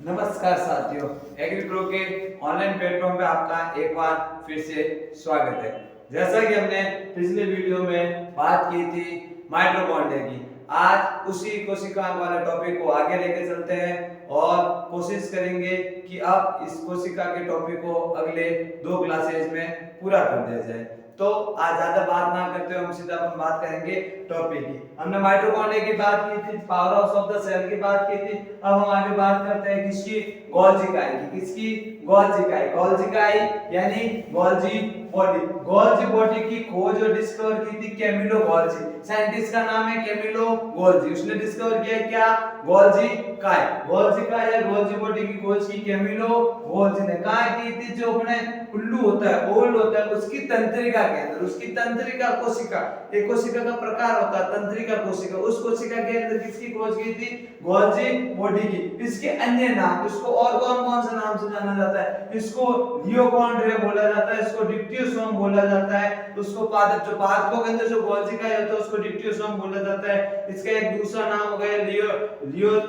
नमस्कार साथियों, agree pro के ऑनलाइन प्लेटफॉर्म पे आपका एक बार फिर से स्वागत है। जैसा कि हमने पिछले वीडियो में बात की थी माइटोकॉन्ड्रिया की, आज उसी कोशिकाओं वाले टॉपिक को आगे लेके चलते हैं और कोशिश करेंगे कि अब इस कोशिका के टॉपिक को अगले 2 क्लासेज में पूरा कर दिया जाए। तो आज ज्यादा बात ना करते हुए हम सीधा अपन बात करेंगे टॉपिक की। हमने माइटोकॉन्ड्रिया की बात की थी, power house of the cell की बात की थी। अब हम आगे बात करते हैं किसकी, गोल्जी इकाई की। किसकी, गोल्जी इकाई। गोल्जी इकाई यानी गोल्जी बॉडी। गोल्जी बॉडी की खोज और डिस्कवर की थी कैमिलो गोल्जी। साइंटिस्ट का नाम है कैमिलो गोल्जी। उसने डिस्कवर किया क्या, गोल्जी इकाई। गोल्जी इकाई या गोल्जी बॉडी की खोज की कैमिलो गोल्जी ने। कहां की थी, जो अपने उल्लू होता है, ओवल होता है, उसकी तंत्रिका के अंदर। उसकी तंत्रिका कोशिका, एक कोशिका का प्रकार होता है तंत्रिका कोशिका, उस कोशिका के अंदर किसकी खोज की थी, गोल्जी बॉडी की। इसके अन्य नाम, इसको और कौन कौन से नाम से जाना जाता है, इसको लियोकॉन्ड्रिया बोला जाता है, इसको डिप्टियोसोम बोला जाता है, उसको पादप, जो पादपों के अंदर जो गोल्जी इकाई होता है उसको डिप्टियोसोम बोला जाता है। इसका एक दूसरा नाम हो गया लियो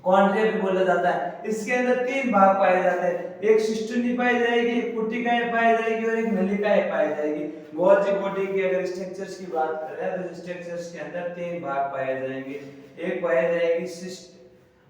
कॉन्ड्रिया भी बोला जाता है। इसके अंदर 3 भाग पाए जाते हैं, एक सिस्टर्नी पाई जाएगी, एक पुट्टिकाएं पाई जाएगी और एक नलिकाएं पाई जाएगी। गोल्जी बॉडी की अगर स्ट्रक्चर्स की बात करें तो स्ट्रक्चर्स के अंदर 3 भाग पाए जाएंगे। एक पाई जाएगी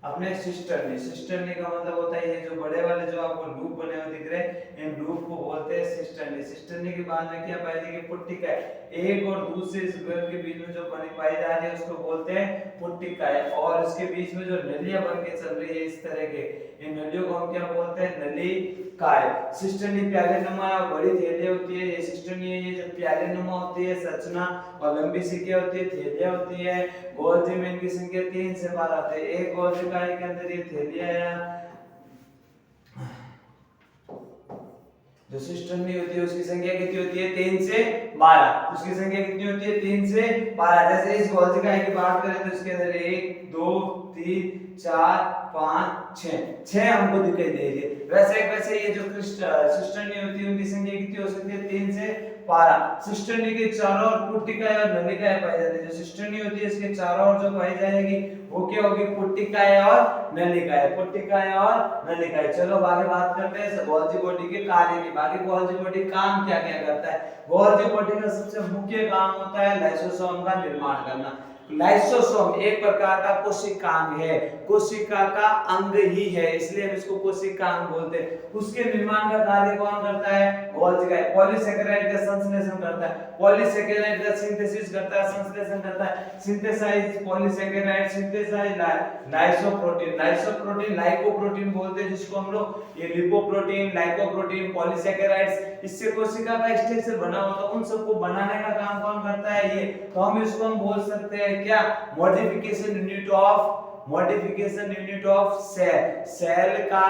अपने सिस्टर्नी। सिस्टर्नी का मतलब होता है ये जो बड़े वाले जो आपको लूप बने हुए दिख रहे हैं, इन लूप को बोलते हैं सिस्टर्नी। सिस्टर्नी के बाद में क्या पाई जाएगी, पुट्टिका। एक और दूसरे स्क्वायर के बीच में जो बनी पाई जा रही है उसको बोलते हैं पुट्टिका। और इसके बीच में जो नलियां बन के चल रही है इस तरह के, इन नलियों को हम क्या बोलते हैं, नलिकाएं। सिस्टर्नी प्याले नुमा बड़ी थैलियां होती है, ये सिस्टर्नी है, ये जो प्याले नुमा होती है संरचना और लंबी सी क्या होती है, थैलियां होती है। गोल्जी में इनकी संख्या 3 से 12 आते हैं। एक गोल्जी इकाई के अंदर ये थैलियां है, जो सिस्टर्नी होती है उसकी संख्या कितनी होती है, 3 से 12। उसकी संख्या कितनी होती है, 3 से 12। जैसे इस गोल्जी इकाई की बात करें तो इसके अंदर 1 2 3 4 5 6 हमको दिखाई दे रही है। वैसे ये जो सिस्टर्नी होती है उनकी संख्या कितनी हो सकती है, 3 से 12। सिस्टर्नी के चारों ओर पुट्टिकाएं और नलिकाएं पाई जाती है। जो सिस्टर्नी होती है इसके चारों ओर जो पाई जाएगी वो क्या होगी, पुट्टिकाएं और नलिकाएं। पुट्टिकाएं और नलिकाएं। चलो आगे बात करते हैं गोल्जी बॉडी के कार्य की। बाकी गोल्जी बॉडी काम क्या क्या करता है। गोल्जी बॉडी का सबसे मुख्य काम होता है लाइसोसोम का निर्माण करना। लाइसोसोम एक प्रकार का कोशिकांग है, कोशिका का अंग ही है, इसलिए हम इसको कोशिकांग बोलते हैं। उसके निर्माण का कार्य कौन करता है, गोल्जी इकाई। पॉलीसेकेराइड का संश्लेषण करता है, पॉलीसेकेराइड का सिंथेसिस करता है, संश्लेषण करता है। Synthesize polysaccharide, synthesize lysoprotein. Lysoprotein lycoprotein बोलते हैं जिसको हम लोग, ये लिपोप्रोटीन, लाइकोप्रोटीन, पॉलीसेकेराइड्स, इससे कोशिका का स्ट्रक्चर बना होता है, उन सबको बनाने का काम कौन करता है, ये। तो हम इसको हम बोल सकते हैं क्या, modification unit of cell. Cell का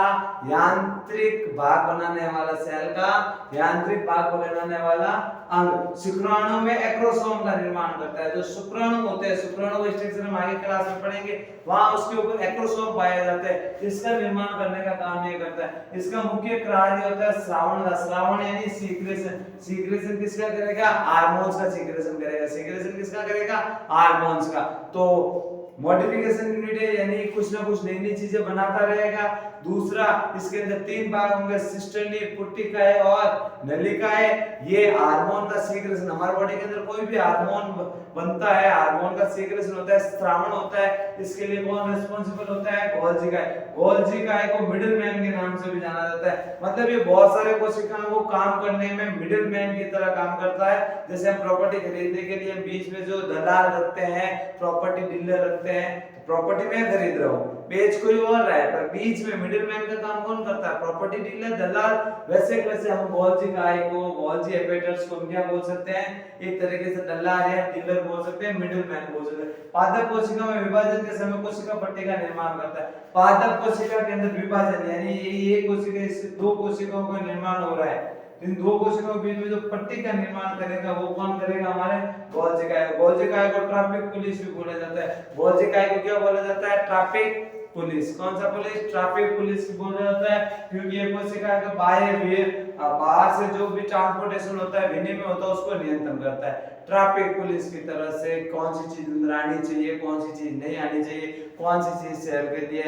यांत्रिक भाग बनाने वाला, सेल का यांत्रिक भाग बनाने वाला अंग। शुक्राणु में एक्रोसोम का निर्माण करता है। जो शुक्राणु होते हैं, शुक्राणु का स्ट्रक्चर हम आगे क्लास में पढ़ेंगे, वहां उसके ऊपर एक्रोसोम पाया जाता है, इसका निर्माण करने का काम ये करता है। इसका मुख्य कार्य होता है श्रावण का। श्रावण यानी सीक्रेशन। सीक्रेशन किसका करेगा, हार्मोन्स का सीक्रेशन करेगा। सीक्रेशन किसका करेगा, हार्मोन्स का। तो मॉडिफिकेशन यूनिट है, यानी कुछ ना कुछ नई नई चीजें बनाता रहेगा। दूसरा, इसके अंदर 3 भाग होंगे, सिस्टर्नी, पुट्टिकाएं और नलिकाएं। ये हार्मोन का सीक्रेशन, हमारे बॉडी के अंदर कोई भी हार्मोन बनता है, हार्मोन का सीक्रेशन होता है, स्रावण होता है, इसके लिए कौन रिस्पांसिबल होता है, गोल्जी इकाई। गोल्जी इकाई को मिडिल मैन के नाम से भी जाना जाता है। मतलब ये बहुत सारे कोशिकाओं को काम करने में मिडिल मैन की तरह काम करता है। जैसे हम प्रॉपर्टी खरीदने के लिए बीच में जो दलाल रखते हैं, प्रॉपर्टी डीलर रखते हैं, प्रॉपर्टी में खरीद रहा हूं, बेच कोई और रहा है, पर बीच में मिडिल मैन का काम कौन करता है, प्रॉपर्टी डीलर, दलाल। वैसे हम गोल्जी इकाई को, गोल्जी एपेटर्स को क्या बोल सकते हैं, एक तरीके से दलाल या डीलर बोल सकते हैं, मिडिल मैन बोल सकते हैं। पादप कोशिका में विभाजन के समय कोशिका पट्टी का निर्माण करता है। पादप कोशिका के अंदर विभाजन यानी ये कोशिका से 2 कोशिकाओं का निर्माण हो रहा है, इन 2 कोशिकाओं के बीच में जो पट्टी का निर्माण करेगा वो कौन करेगा, हमारे गोल्जी इकाई। गोल्जी इकाई को ट्रैफिक पुलिस भी बोला जाता है। गोल्जी इकाई को क्या बोला जाता है, ट्रैफिक पुलिस। कौन सा पुलिस, ट्रैफिक पुलिस बोला जाता है, क्योंकि ये कोशिका का बाह्य बाहर से जो भी ट्रांसपोर्टेशन होता है, विनिमय होता है, उसको नियंत्रण करता है। ट्रैफिक पुलिस की तरफ से कौन सी चीज अंदर आनी चाहिए, कौन सी चीज नहीं आनी चाहिए, कौन सी चीज शहर के लिए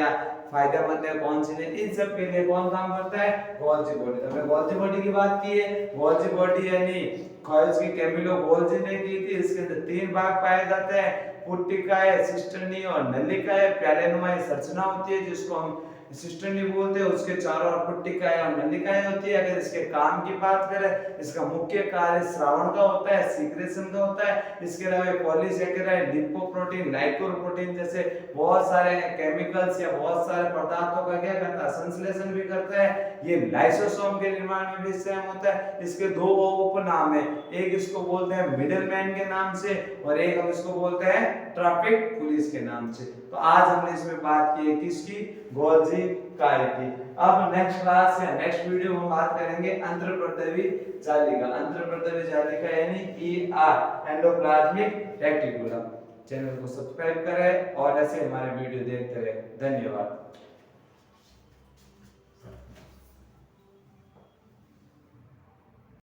फायदेमंद है, कौन सी नहीं, इन सब के लिए कौन काम करता है? Golgi body. तो हमने गोल्जी बॉडी की बात की है। गोल्जी बॉडी यानी खोज की कैमिलो गोल्जी ने की थी। इसके अंदर 3 भाग पाए जाते हैं, पुट्टिकाएं, सिस्टर्नी और नलिकाएं। प्यालेनुमाई संरचना होती है जिसको हम सिस्टर्नी बोलते हैं, उसके चारों ओर पुट्टिकाएं और नलिकाएं होती है। अगर इसके काम की बात करें, इसका मुख्य कार्य श्रावण का होता है, सीक्रेशन का होता है। इसके अलावा पॉलीसैकेराइड, लिपोप्रोटीन, ग्लाइकोप्रोटीन जैसे बहुत सारे केमिकल्स या बहुत सारे पदार्थों का क्या करता है? संश्लेषण भी करता है। ये लाइसोसोम के निर्माण में भी सहायक होता है। इसके 2 उपनाम है, एक इसको बोलते हैं मिडलमैन के नाम से और एक हम इसको बोलते हैं ट्रैफिक पुलिस के नाम से। तो आज हमने इसमें बात की है किसकी? गोल्जी कार्य की। अब नेक्स्ट क्लास या नेक्स्ट वीडियो में हम बात करेंगे अंतर्प्रद्रवी जाली का। अंतर्प्रद्रवी जाली का यानी ER, एंडोप्लाज्मिक रेटिकुलम। चैनल को सब्सक्राइब करें और ऐसे हमारे वीडियो देखते रहें। धन्यवाद।